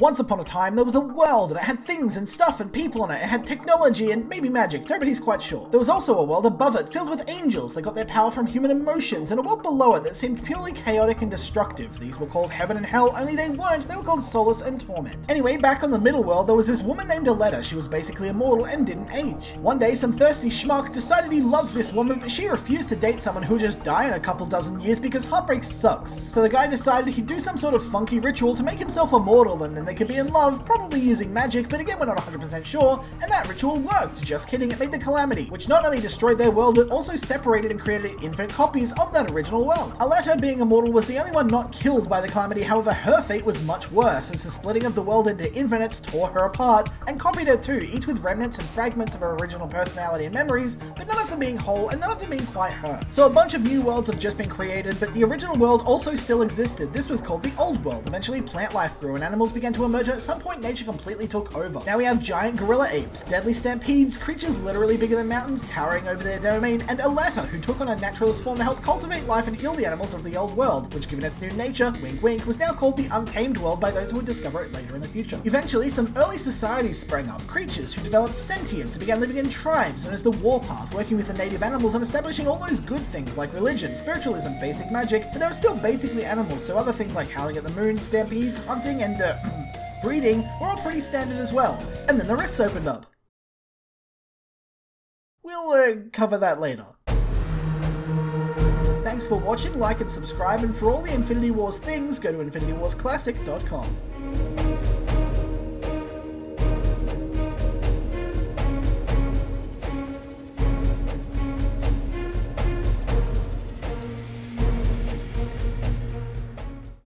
Once upon a time, there was a world, and it had things and stuff and people in it. It had technology and maybe magic, nobody's quite sure. There was also a world above it, filled with angels that got their power from human emotions, and a world below it that seemed purely chaotic and destructive. These were called Heaven and Hell, only they weren't, they were called Solace and Torment. Anyway, back on the middle world, there was this woman named Aletta. She was basically immortal and didn't age. One day, some thirsty schmuck decided he loved this woman, but she refused to date someone who would just die in a couple dozen years because heartbreak sucks. So the guy decided he'd do some sort of funky ritual to make himself immortal, and then they could be in love, probably using magic, but again we're not 100% sure, and that ritual worked. Just kidding, it made the Calamity, which not only destroyed their world, but also separated and created infinite copies of that original world. Aletta, being immortal, was the only one not killed by the Calamity. However, her fate was much worse, as the splitting of the world into infinites tore her apart, and copied her too, each with remnants and fragments of her original personality and memories, but none of them being whole, and none of them being quite her. So a bunch of new worlds have just been created, but the original world also still existed. This was called the Old World. Eventually plant life grew and animals began to emerge, and at some point nature completely took over. Now we have giant gorilla apes, deadly stampedes, creatures literally bigger than mountains towering over their domain, and Aletta, who took on a naturalist form to help cultivate life and heal the animals of the Old World, which given its new nature, wink wink, was now called the Untamed World by those who would discover it later in the future. Eventually some early societies sprang up, creatures who developed sentience and began living in tribes known as the Warpath, working with the native animals and establishing all those good things like religion, spiritualism, basic magic, but they were still basically animals, so other things like howling at the moon, stampedes, hunting, and breeding were all pretty standard as well. And then the rifts opened up. We'll cover that later. Thanks for watching, like and subscribe, and for all the Infinity Wars things, go to infinitywarsclassic.com.